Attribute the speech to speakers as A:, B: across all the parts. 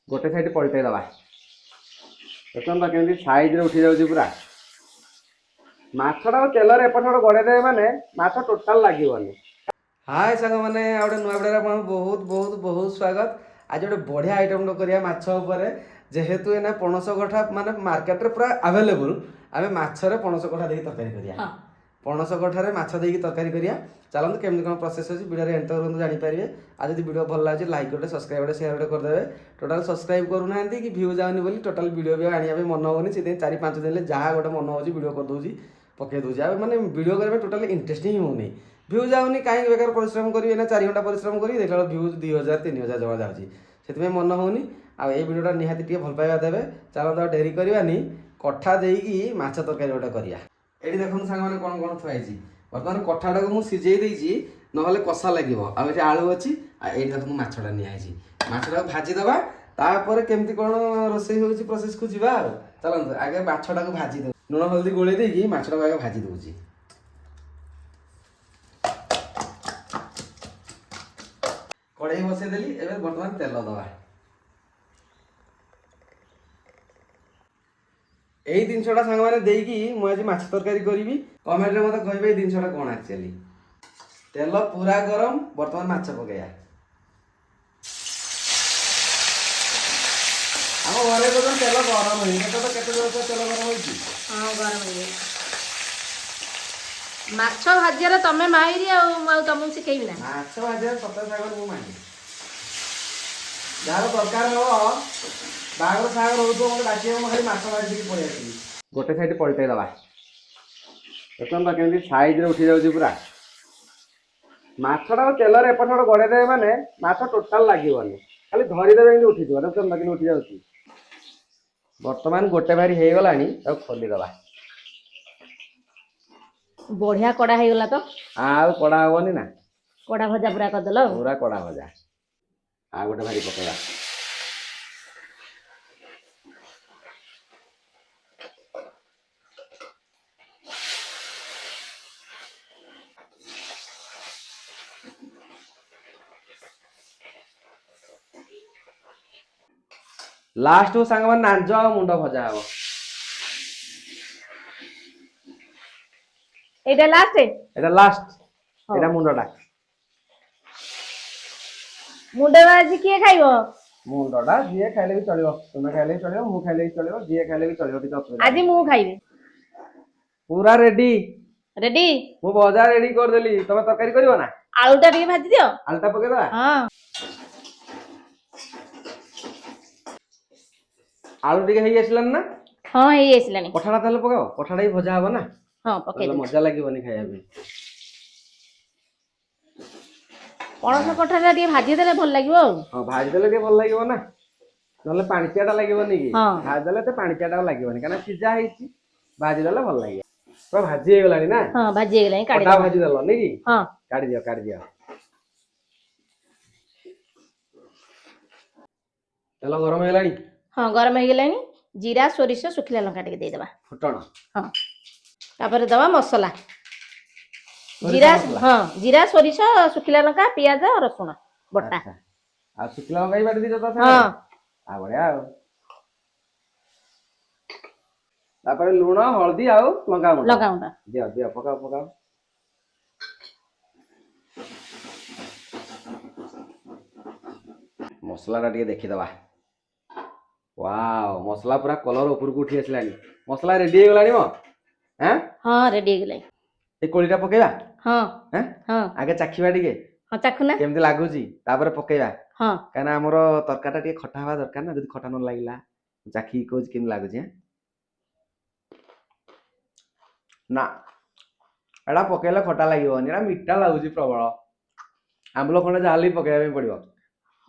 A: गोटे साइड पलटे दबा देखो तो केमती साइज रे उठी जाउची पूरा माछटा तेलर एपट सेपट गड़े देवे माने माछ टोटाल लागीबनी। हाय सांग माने आउटे नुआ भिडियो आपन बहुत बहुत बहुत स्वागत। आज गोटे बढ़िया आइटम करिया माछ उपरे जेहेतु एना पणस कठा माने मार्केट रे पूरा अवेलेबल आमे माछ रे पणस कठा देई तरकारी करिया पणस कठारे माछ देई तरकारी करिया। चलନ୍ତୁ केमती कोन प्रोसेस अछि वीडियो रे एंटर करନ୍ତୁ जानि परिबे। आज यदि वीडियो भल लागे लाइक करते सब्सक्राइब करते शेयर करते कर देबे। टोटल सब्सक्राइब करू नाहंती कि व्यू जाउनी बोली टोटल वीडियो भी आनिया पे मन होनी से 4-5 दिन ले जहा गोटे मन होची वीडियो कर दोजी पके दोजी आ माने वीडियो करबे टोटल इंटरेस्टिंग होनी व्यू जाउनी काहे बेकार परिश्रम करी ना 4 घंटा परिश्रम करी देखला व्यू 2000-3000 जमा जाउची सेति मन होनी आ ए वीडियोटा निहाती टिके भल पाइबा देबे। चलନ୍ତୁ डेरी करबानी कठा देकी माछ तरकारी गोटे करिया। एठी देखନ୍ତୁ सांग माने कोन कोन थुआइची वर्तमान कठाटा को मु सिजेई देइची नहले कसा लागिवो आ एठी आलू अछि आ एठी देखନ୍ତୁ माछटा नियाइची माछटा भाजी दबा तापर केमती कोन रोसई होउची प्रोसेस को जिबा आ चलନ୍ତୁ आगे माछटा को भाजी दे लूण हल्दी गोळे देकी माछटा को आगे भाजी दोउची। कढ़ाई बसई देली एबे वर्तमान तेल दबा एई जिनसटा सांग माने देकी मु आज माछ तरकारी करिवि कमेंट रे मते कहबे एई जिनसटा कोन एक्चुअली तेल पूरा गरम वर्तमान माछ पकेया हम घरे तो तेल गरम होई तो केते जोर से तेल गरम होई
B: हां गरम होई माछ भाजिया तमे माहिरी आ तुमको शिखेबी ना
A: माछ भाजिया सत्तर सागर मु माहि यार दरकार हो बागर सागर हो तो डाकिए मु खाली माछ भाजी की पळै आसी गोटे साइड पलटे दबा देखो तो केमती साइज रे उठी जाउची पूरा माछटा तेलर एपट सेपट गड़े देवे माने माछ टोटाल लागीबनी खाली धरी देवे एंती उठी जिवो देखो बाकी उठी जाउची। वर्तमान गोटे बारी हे गलानी अब खोली दबा
B: बढ़िया कड़ा हे गला तो
A: आ कड़ा होनी ना
B: कड़ा भजा पूरा कर देलो
A: पूरा कड़ा भजा आ गोटे भारी पकेया लास्ट को सांग मान नांज आ मुंडा भजा हबो
B: एटा लास्ट
A: एटा मुंडा
B: मुंडे भाजी किए खाइबो
A: मुंडा जे खाइले भी चलियो तुमे खाइले भी चलियो मु खाइले भी चलियो जे खाइले भी चलियो टिक असुविधा
B: आज मु खाइबे
A: पूरा रेडी
B: रेडी
A: मु भजा रेडी कर देली तमे तरकारी करिवो ना
B: आलूटा टिके भाजी दियो
A: आलता पके दा
B: हां
A: आलू टिके हेई आसलन ना
B: हां हेई आसलानी
A: कठाटा ताले पकाओ कठाटा ही भजा हबो ना
B: हां पके दे
A: मजा लागिवनी खाइया पे
B: पणस कठाटा टिके भाजी देले भल लागिवो
A: हां भाजी देले टिके भल लागिवो ना नले पाणीचियाटा लागिवनी की
B: हां
A: भाजी देले ते पाणीचियाटा लागिवनी काना सिजा हेइची भाजी देले भल लागिया तो भाजी हे गलानी ना
B: हां भाजी हे गलानी काढी
A: कटा भाजी देलो नै की
B: हां
A: काढी दियो तेल गरम हे गलानी
B: हां गरम हे गलानी जीरा सोरिष सुखिला लंका टिके दे देबा
A: फुटण
B: हां तापर दवा मसाला जीरा हां जीरा सोरिष सुखिला लंका प्याज रसुण बटा
A: आ सुखिला लंका बाटी दी जता
B: हां
A: आ बढ़िया तापर लूण हल्दी आ लंका गुंडा दियो दियो पकाओ मसला टा टिके देखि दबा वाओ मसला पूरा कलर ऊपर को उठी आसलानी मसला रेडी हे गलानी मो हैं
B: हां रेडी हे गलानी
A: ए कोळीटा पकेबा
B: हां
A: हैं
B: हां
A: आगे चाखिबा टिके
B: हां चाखुना
A: केमती लागुची तापर पकेबा
B: हां
A: काना हमरो तरकाटा टिके खटा हवा दरकार ना जदी खटा न लागिला चाखी कोज केम लागुची ना एडा पकेले खटा लागिवनी एडा मिठा लागुची प्रबळ आंबलो खंडे जाली पकेबा पड़िबो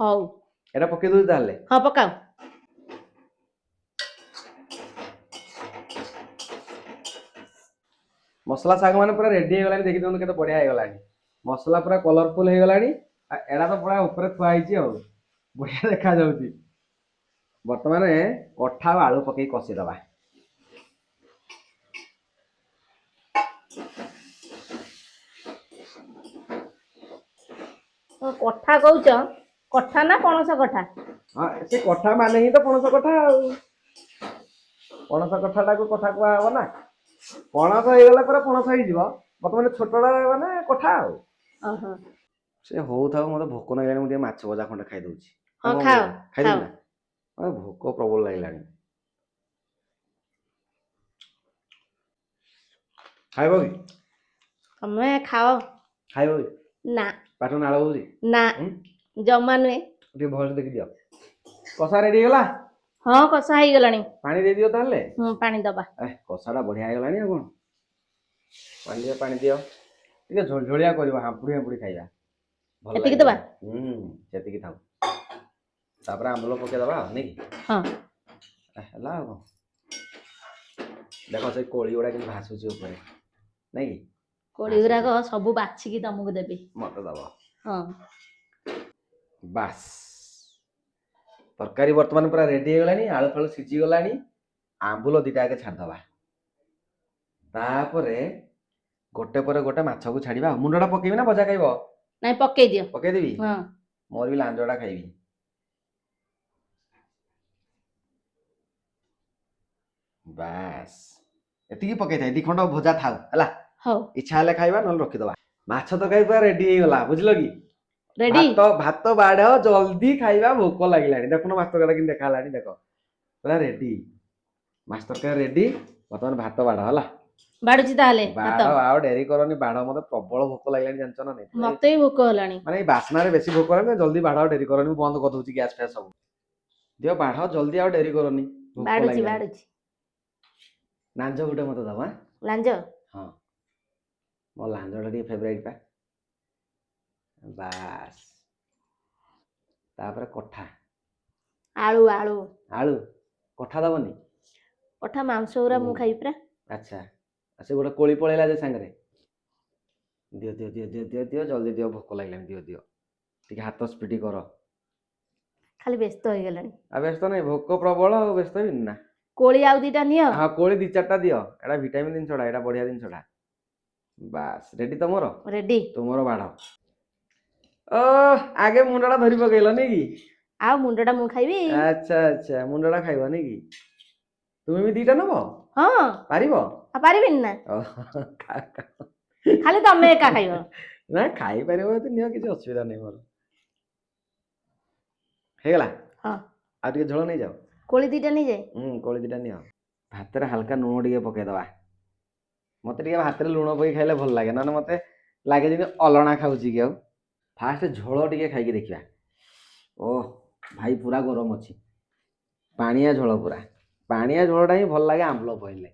B: हौ
A: एडा पके दउ ताले
B: हां पकाओ
A: मसला साग माने पूरा रेडी हे गलानी देखि दउन केते बढ़िया हे गलानी मसला पूरा कलरफुल हे गलानी एडा तो पूरा ऊपर थुआ आइची हो बढ़िया देखा जाउची। वर्तमान कठा आलू पके कसी दबा
B: कठा कहूच କଠା ନା ପଣସ କଠା?
A: ହଁ ସେ କଠା ମାନେ ହିଁ ତ ପଣସ କଠା ଆଉ। ପଣସ କଠାଟାକୁ କଠା କୁହାହବ ନା। ପଣସ ହେଇଗଲା ପରେ ପଣସ ହେଇଯିବ, ବର୍ତ୍ତମାନ ଛୋଟଟା ମାନେ କଠା ଆଉ।
B: ଓହୋ।
A: ସେ ହଉଥାଉ, ମତେ ଭୋକ ଲାଗିଲାଣି, ମୁଁ ଟିକେ ମାଛ ଭଜା ଖଣ୍ଡେ ଖାଇଦଉଛି।
B: ହଁ
A: କଣ
B: ଖାଅ
A: କହୁଛ?
B: ଖାଅ।
A: ଖାଇଦେବି ନା? ମତେ ଭୋକ ପ୍ରବଳ ଲାଗିଲାଣି। ଖାଇବ କି?
B: ତମେ ଖାଅ।
A: ଖାଇବ କି?
B: ନା
A: ପାଟିରୁ ନାଳ ହଉଛି?
B: ନା ଜମା ନୁହେଁ।
A: ଟିକେ ଭଲସେ ଦେଖିଦିଅ। କଷା ରେଡି ହେଇଗଲା?
B: ହଁ କଷା ହେଇଗଲାଣି।
A: ପାଣି ଦେଇଦିଅ ତାହେଲେ।
B: ପାଣି ଦବା।
A: କଷାଟା ବଢିଆ ହେଇଗଲାଣି ଆଉ କଣ। ପାଣି ଦିଅ ଟିକେ ଝୋଳଝୋଳିଆ କରିବା, ହାମ୍ପୁଡି ହାମ୍ପୁଡି ଖାଇବା, ଭଲ
B: ଏତିକି
A: ଲାଗିବ।
B: ଦବା।
A: ସେତିକି ଥାଉ। ତାପରେ ଆମ୍ବୁଲ ପକେଇଦବା ଆଉ ନାଇଁ କି?
B: ହଁ
A: ହେଲା ଆଉ କଣ। ଦେଖ ସେଇ କୋଳି ଗୁଡା କେମିତି ଭାସୁଛି ଉପରେ, ନାଇଁ କି?
B: କୋଳି ଗୁରାକ ସବୁ ବାଛିକି ତମକୁ ଦେବି।
A: ମତେ ଦବ।
B: ହଁ।
A: ବାସ୍, ତରକାରୀ ବର୍ତ୍ତମାନ ପୁରା ରେଡି ହେଇଗଲାଣି। ଆଳୁ ଫାଳୁ ସିଝିଗଲାଣି। ଆମ୍ବୁଲ ଦିଟା ଆଗେ ଛାଡିଦବା, ତାପରେ ଗୋଟେ ପରେ ଗୋଟେ ମାଛକୁ ଛାଡିବା। ମୁଣ୍ଡଟା ପକେଇବି ନା ଭଜା ଖାଇବ?
B: ନାଇଁ ପକେଇ ଦିଅ।
A: ପକେଇଦେବି?
B: ହଁ।
A: ମୋର ବି ଲାଞ୍ଜଟା ଖାଇବି। ବାସ୍, ଏତିକି ପକେଇଥାଏ। ଦି ଖଣ୍ଡ ଭଜା ଥାଉ ହେଲା।
B: ହଉ।
A: ଇଚ୍ଛା ହେଲେ ଖାଇବା, ନହେଲେ ରଖିଦବା। ମାଛ ତରକାରୀ ପୁରା ରେଡି ହେଇଗଲା, ବୁଝିଲ କି?
B: ରେଡି?
A: ଭାତ ବାଢ, ଜଲ୍ଦି ଖାଇବା, ଭୋକ ଲାଗିଲାଣି। ଦେଖୁନ ମାଛ ତରକାରୀ କେମିତି ଦେଖା ହେଲାଣି, ଦେଖ ପୁରା ରେଡି। ମାଛ ତରକାରୀ ରେଡି। ବର୍ତ୍ତମାନ ଭାତ ବାଢ ହେଲା।
B: ବାଢୁଛି ତାହେଲେ ଭାତ।
A: ବାଢ, ଆଉ ଡେରି କରନି, ବାଢ। ମତେ ପ୍ରବଳ ଭୋକ ଲାଗିଲାଣି, ଜାଣିଛ ନା ନାଇଁ?
B: ମତେ ବି ଭୋକ ହେଲାଣି।
A: ମାନେ ଏଇ ବାସ୍ନାରେ ବେଶୀ ଭୋକ ହେଲାଣି। ଜଲ୍ଦି ବାଢ, ଆଉ ଡେରି କରନି। ମୁଁ ବନ୍ଦ କରିଦଉଛି ଗ୍ୟାସ୍ ଫ୍ୟାସ୍ ସବୁ। ଦିଅ ବାଢ ଜଲ୍ଦି, ଆଉ ଡେରି କରନି, ଭୋକ
B: ବାଢୁଛି
A: ଲାଗିଲାଣି।
B: ବାଢୁଛି।
A: ଲାଞ୍ଜ ଗୋଟେ ମତେ ଦବ।
B: ଲାଞ୍ଜ?
A: ହଁ, ମୋ ଲାଞ୍ଜଟା ଟିକେ ଫେଭରାଇଟ୍ ପା। ବାସ୍, ତାପରେ କଠା।
B: ଆଳୁ ଆଳୁ।
A: ଆଳୁ? କଠା ଦବନି?
B: କଠା ମାଂସ ଗୁରା ମୁଁ ଖାଇବି ପରା।
A: ଆଚ୍ଛା, ସେ ଗୋଟେ କୋଳି ପଳେଇଲା ଯେ ସାଙ୍ଗରେ। ଦିଅ ଦିଅ ଦିଅ ଦିଅ ଦିଅ ଦିଅ, ଜଲ୍ଦି ଦିଅ, ଭୋକ ଲାଗିଲାଣି। ଦିଅ ଦିଅ, ଟିକେ ହାତ ସ୍ପିଡି କର।
B: ଖାଲି ବ୍ୟସ୍ତ ହେଇଗଲାଣି।
A: ଆଉ ବ୍ୟସ୍ତ ନାହିଁ, ଭୋକ ପ୍ରବଳ, ଆଉ ବ୍ୟସ୍ତ ହେବିନି ନା।
B: କୋଳି ଆଉ ଦିଟା ନିଅ।
A: ହଁ, କୋଳି ଦି ଚାରିଟା ଦିଅ। ଏଟା ଭିଟାମିନ ଜିନିଷଟା, ଏଟା ବଢିଆ ଜିନିଷଟା। ବାସ୍, ରେଡି ତମର?
B: ରେଡି।
A: ତୁମର ବାଢ। ଓ, ଆଗେ ମୁଣ୍ଡଟା ଧରି ପକେଇଲ ନାଇଁ କି?
B: ଆଉ ମୁଣ୍ଡଟା ମୁଁ ଖାଇବି।
A: ଆଚ୍ଛା ଆଚ୍ଛା, ମୁଣ୍ଡଟା ଖାଇବ ନାଇଁ କି? ତୁମେ ବି ଦିଟା ନବ?
B: ହଁ।
A: ପାରିବ?
B: ଆଉ ପାରିବିନି ନା? ଖାଲି ତମେ ଏକା ଖାଇବ।
A: ନା, ଖାଇପାରିବ ଯଦି ନିଅ, କିଛି ଅସୁବିଧା ନାହିଁ ମୋର। ହେଇଗଲା?
B: ହଁ।
A: ଆଉ ଟିକେ ଝୋଳ ନେଇଯାଅ।
B: କୋଳି ଦିଟା ନେଇଯାଏ?
A: କୋଳି ଦିଟା ନିଅ। ଭାତରେ ହାଲକା ଲୁଣ ଟିକେ ପକେଇଦବା। ମତେ ଟିକେ ଭାତରେ ଲୁଣ ପକେଇ ଖାଇଲେ ଭଲ ଲାଗେ, ନହେଲେ ମତେ ଲାଗେ ଯେମିତି ଅଲଣା ଖାଉଛି କି ଆଉ। ଫାଷ୍ଟ ଝୋଳ ଟିକେ ଖାଇକି ଦେଖିବା। ଓଃ ଭାଇ, ପୁରା ଗରମ ଅଛି। ପାଣିଆ ଝୋଳ ପୁରା। ପାଣିଆ ଝୋଳଟା ହିଁ ଭଲ ଲାଗେ ଆମ୍ବୁଲ ପଇଲେ।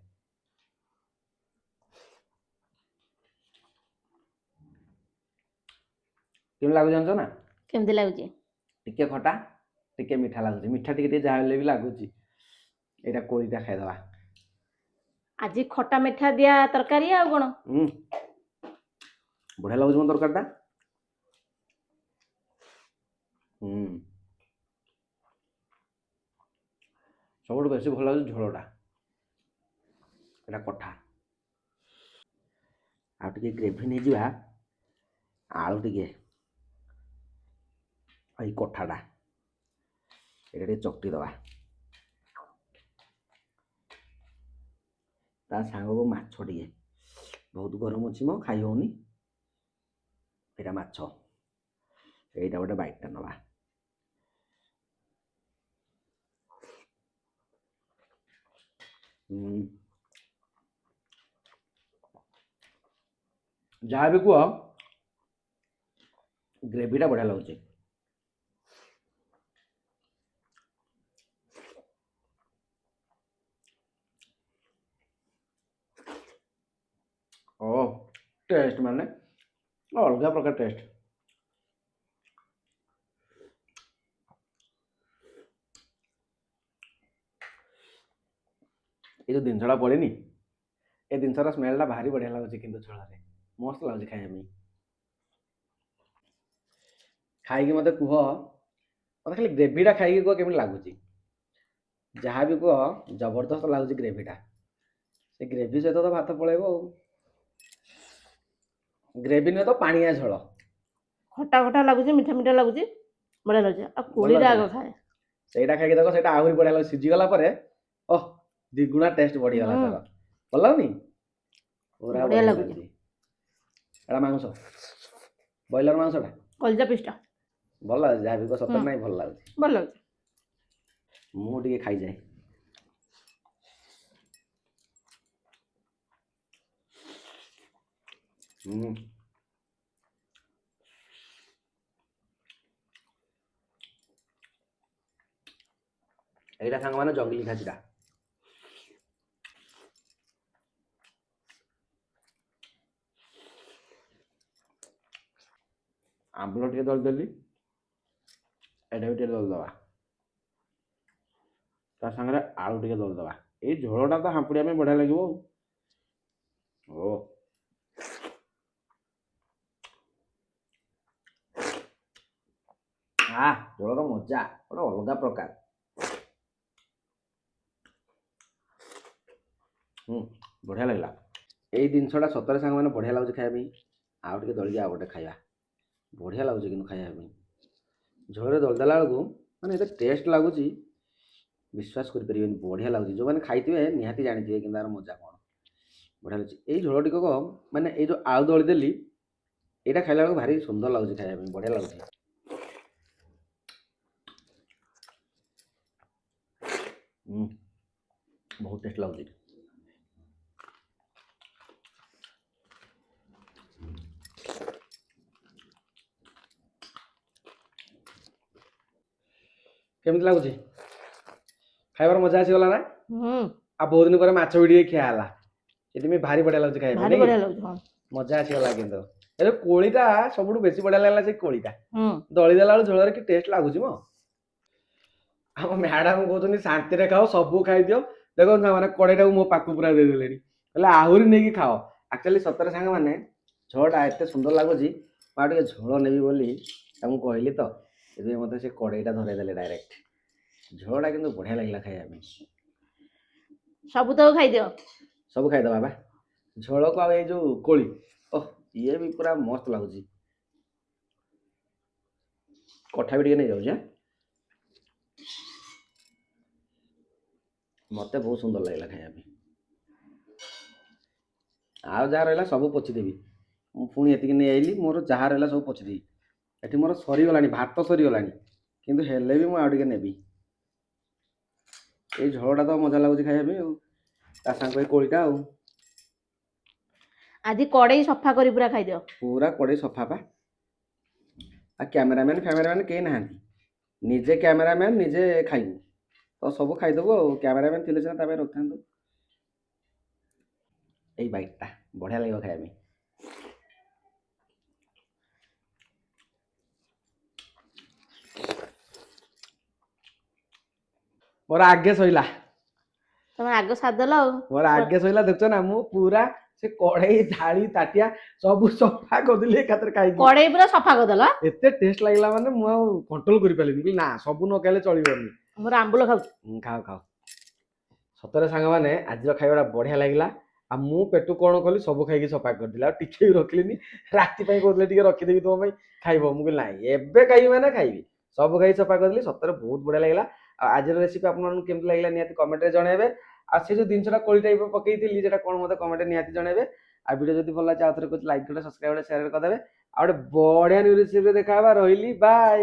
A: କେମିତି ଲାଗୁଛି ଜାଣିଛ ନା?
B: କେମିତି ଲାଗୁଛି?
A: ଟିକେ ଖଟା, ଟିକେ ମିଠା ଲାଗୁଛି। ମିଠା ଟିକେ ଟିକେ ଯାହା ହେଲେ ବି ଲାଗୁଛି। ଏଇଟା କୋଳିଟା ଖାଇଦବା।
B: ଆଜି ଖଟା ମିଠା ଦିଆ ତରକାରୀ ଆଉ କଣ।
A: ବଢିଆ ଲାଗୁଛି ମୋ ତରକାରୀଟା। ସବୁଠୁ ବେଶୀ ଭଲ ଲାଗୁଛି ଝୋଳଟା। ଏଇଟା କଠା। ଆଉ ଟିକେ ଗ୍ରେଭି ନେଇଯିବା। ଆଳୁ ଟିକେ, ଏଇ କଠାଟା, ଏଇଟା ଟିକେ ଚକଟି ଦବା। ତା ସାଙ୍ଗକୁ ମାଛ ଟିକେ। ବହୁତ ଗରମ ଅଛି ମ, ଖାଇ ହଉନି। ଏଇଟା ମାଛ, ଏଇଟା ଗୋଟେ ବାଇଟଟା ନବା। ଯାହା ବି କୁହ, ଗ୍ରେଭିଟା ବଢିଆ ଲାଗୁଛି। ଓ, ଟେଷ୍ଟ ମାନେ ଅଲଗା ପ୍ରକାର ଟେଷ୍ଟ। ଏ ଯୋଉ ଜିନିଷଟା ପଡିନି, ଏ ଜିନିଷର ସ୍ମେଲଟା ଭାରି ବଢିଆ ଲାଗୁଛି। କିନ୍ତୁ ଝୋଳରେ ମସ୍ତ ଲାଗୁଛି ଖାଇବା ପାଇଁ। ଖାଇକି ମତେ କୁହ, ମତେ ଖାଲି ଗ୍ରେଭିଟା ଖାଇକି କୁହ କେମିତି ଲାଗୁଛି। ଯାହା ବି କୁହ, ଜବରଦସ୍ତ ଲାଗୁଛି ଗ୍ରେଭିଟା। ସେ ଗ୍ରେଭି ସହିତ ତ ଭାତ ପଳେଇବ ଆଉ। ଗ୍ରେଭି ନୁହେଁ ତ, ପାଣିଆ ଝୋଳ।
B: ଖଟା ଖଟା ଲାଗୁଛି, ମିଠା ମିଠା ଲାଗୁଛି। ବଢିଆ ଲାଗୁଛି ଆଉ କୋଳିଟା ଆଗ ଖାଏ।
A: ସେଇଟା ଖାଇକି ଦେଖ, ସେଇଟା ଆହୁରି ବଢିଆ ଲାଗୁଛି। ସିଝିଗଲା ପରେ ଓହ ଦ୍ୱିଗୁଣା ଟେଷ୍ଟ ବଢିଗଲା ତାର। ଭଲ ଲାଗୁନି? ପୁରା
B: ବଢିଆ
A: ବଢିଆ
B: ଲାଗୁଛି।
A: ଲାଗୁଛି। ଏଟା ମାଂସ, ବ୍ରଏଲର ମାଂସଟା
B: କଲିଜା ପିସଟା
A: ଭଲ ଲାଗୁଛି। ଯାହା ବି କହ ସତରେ ନାଇଁ ଭଲ ଲାଗୁଛି।
B: ଭଲ ଲାଗୁଛି।
A: ମୁଁ ଟିକେ ଖାଇଯାଏ। ଏଇଟା ସାଙ୍ଗମାନେ ଜଙ୍ଗଲି ଖାସିଟା। ଆମ୍ବୁଲ ଟିକେ ଦଳିଦେଲି, ଏଇଟା ବି ଟିକେ ଦଳିଦବା। ତା ସାଙ୍ଗରେ ଆଳୁ ଟିକେ ଦଳିଦବା। ଏଇ ଝୋଳଟା ତ ହାମ୍ପୁଡ଼ିବା ପାଇଁ ବଢିଆ ଲାଗିବ। ଓ ଝୋଳର ମଜା ଗୋଟେ ଅଲଗା ପ୍ରକାର। ବଢିଆ ଲାଗିଲା। ଏଇ ଜିନିଷଟା ସତରେ ସାଙ୍ଗମାନେ ବଢିଆ ଲାଗୁଛି ଖାଇବା ପାଇଁ। ଆଉ ଟିକେ ଦଳିକି ଆଉ ଗୋଟେ ଖାଇବା। ବଢିଆ ଲାଗୁଛି କିନ୍ତୁ ଖାଇବା ପାଇଁ। ଝୋଳରେ ଦଳିଦେଲା ବେଳକୁ ମାନେ ଏତେ ଟେଷ୍ଟ ଲାଗୁଛି, ବିଶ୍ୱାସ କରିପାରିବେନି। ବଢିଆ ଲାଗୁଛି। ଯେଉଁମାନେ ଖାଇଥିବେ ନିହାତି ଜାଣିଥିବେ କିନ୍ତୁ ତାର ମଜା କ'ଣ। ବଢିଆ ଲାଗୁଛି। ଏଇ ଝୋଳ ଟିକକ ମାନେ ଏଇ ଯେଉଁ ଆଳୁ ଦଳିଦେଲି, ଏଇଟା ଖାଇଲା ବେଳକୁ ଭାରି ସୁନ୍ଦର ଲାଗୁଛି ଖାଇବା ପାଇଁ। ବଢିଆ ଲାଗୁଛି। ବହୁତ ଟେଷ୍ଟ ଲାଗୁଛି। କେମିତି ଲାଗୁଛି? ଖାଇବାର ମଜା ଆସିଗଲା ନା? ଆଉ ବହୁତ ଦିନ ପରେ ମାଛ ବି ଟିକେ ଖିଆ ହେଲା। ସେଥିପାଇଁ ଭାରି ବଢିଆ ଲାଗୁଛି ଖାଇବା
B: ଭାରି
A: ପାଇଁ।
B: ବଢିଆ ଲାଗୁଛି।
A: ମଜା ଆସିଗଲା କିନ୍ତୁ। ଏବେ କୋଳିଟା ସବୁଠୁ ବେଶୀ ବଢିଆ ଲାଗିଲା। ସେ କୋଳିଟା ଦଳି ଦେଲା ବେଳକୁ ଝୋଳରେ କି ଟେଷ୍ଟ ଲାଗୁଛି ମ। ଆମ ମ୍ୟାଡାମ କହୁଛନ୍ତି ଶାନ୍ତିରେ ଖାଅ, ସବୁ ଖାଇଦିଅ। ଦେଖନ୍ତୁ ସାଙ୍ଗମାନେ କଡେଇଟାକୁ ମୋ ପାଖକୁ ପୁରା ଦେଇଦେଲେଣି, ହେଲେ ଆହୁରି ନେଇକି ଖାଅ। ଆକ୍ଚୁଆଲି ସତରେ ସାଙ୍ଗମାନେ ଝୋଳଟା ଏତେ ସୁନ୍ଦର ଲାଗୁଛି, ମୁଁ ଆଉ ଟିକେ ଝୋଳ ନେବି ବୋଲି ତାଙ୍କୁ କହିଲି ତ, ସେଥିପାଇଁ ମୋତେ ସେ କଡେଇଟା ଧରେଇ ଦେଲେ ଡାଇରେକ୍ଟ। ଝୋଳଟା କିନ୍ତୁ ବଢିଆ ଲାଗିଲା ଖାଇବା ପାଇଁ।
B: ସବୁ ତକ ଖାଇଦିଅ।
A: ସବୁ ଖାଇଦବା ବା। ଝୋଳକୁ ଆଉ ଏଇ ଯୋଉ କୋଳି, ଓହ ଇଏ ବି ପୁରା ମସ୍ତ ଲାଗୁଛି। କଠା ବି ଟିକେ ନେଇଯାଉଛି। ମତେ ବହୁତ ସୁନ୍ଦର ଲାଗିଲା ଖାଇବା ପାଇଁ। ଆଉ ଯାହା ରହିଲା ସବୁ ପୋଛିଦେବି। ମୁଁ ପୁଣି ଏତିକି ନେଇ ଆଇଲି, ମୋର ଯାହା ରହିଲା ସବୁ ପୋଛିଦେବି। ଏଠି ମୋର ସରିଗଲାଣି, ଭାତ ସରିଗଲାଣି, କିନ୍ତୁ ହେଲେ ବି ମୁଁ ଆଉ ଟିକେ ନେବି। ଏଇ ଝୋଳଟା ତ ମଜା ଲାଗୁଛି ଖାଇବା ପାଇଁ ଆଉ, ତା ସାଙ୍ଗ ଏଇ କୋଳିଟା ଆଉ।
B: ଆଜି କଡେଇ ସଫା କରି ପୁରା ଖାଇଦିଅ।
A: ପୁରା କଡେଇ ସଫା ପା। ଆଉ କ୍ୟାମେରାମ୍ୟାନ୍ କେହି ନାହାନ୍ତି। ନିଜେ କ୍ୟାମେରାମ୍ୟାନ୍, ନିଜେ ଖାଇବୁ ତ ସବୁ ଖାଇଦେବୁ ଆଉ। କ୍ୟାମେରାମ୍ୟାନ୍ ଥିଲେ ସିନା ତା ପାଇଁ ରଖିଥାନ୍ତୁ। ଏଇ ବାଇଟ୍ଟା ବଢିଆ ଲାଗିବ ଖାଇବା ପାଇଁ। ମୋର ଆଗେ ସଇଲା।
B: ତମେ ଆଗ ସାରିଦେଲ ଆଉ।
A: ମୋର ଆଗେ ସଇଲା। ଦେଖୁଛ ନା, ମୁଁ ପୁରା ସେ କଢେଇ ଥାଳି ତାଟିଆ ସବୁ ସଫା କରିଦେଲି ଏକାଥରେ ଖାଇକି।
B: କଡେଇ ପୁରା ସଫା କରିଦେଲ।
A: ଏତେ ଟେଷ୍ଟ ଲାଗିଲା ମାନେ ମୁଁ ଆଉ କଣ୍ଟ୍ରୋଲ କରିପାରିଲିନି। କହିଲି ନା, ସବୁ ନ ଖାଇଲେ ଚଳିବନି।
B: ମୋର ଆମ୍ବୁଲ ଖାଉଛି।
A: ଖାଅ ଖାଅ। ସତରେ ସାଙ୍ଗମାନେ ଆଜିର ଖାଇବାଟା ବଢିଆ ଲାଗିଲା। ଆଉ ମୁଁ ପେଟୁ କ'ଣ କଲି, ସବୁ ଖାଇକି ସଫା କରିଦେଲି, ଆଉ ଟିକେ ବି ରଖିଲିନି। ରାତି ପାଇଁ କହୁଥିଲେ ଟିକେ ରଖିଦେବି ତୁମ ପାଇଁ ଖାଇବ। ମୁଁ କହିଲି ନାଇଁ, ଏବେ ଖାଇବି ମାନେ ଖାଇବି। ସବୁ ଖାଇ ସଫା କରିଦେଲି। ସତରେ ବହୁତ ବଢିଆ ଲାଗିଲା। ଆଉ ଆଜିର ରେସିପି ଆପଣମାନଙ୍କୁ କେମିତି ଲାଗିଲା ନିହାତି କମେଣ୍ଟରେ ଜଣାଇବେ। ଆଉ ସେ ଯୋଉ ଜିନିଷଟା କୋଳି ଟାଇପ ପକେଇଥିଲି, ସେଟା କ'ଣ ମୋତେ କମେଣ୍ଟରେ ନିହାତି ଜଣାଇବେ। ଆଉ ଭିଡ଼ିଓ ଯଦି ଭଲ ଲାଗିଛି, ଆଉ ଥରେ କହୁଛି ଲାଇକ୍ କରିବେ, ସବସ୍କ୍ରାଇବ କରିବେ, ସେୟାର କରିଦେବେ। ଆଉ ଗୋଟେ ବଢିଆ ନ୍ୟୁ ରେସିପିରେ ଦେଖା ହବା। ରହିଲି, ବାଏ।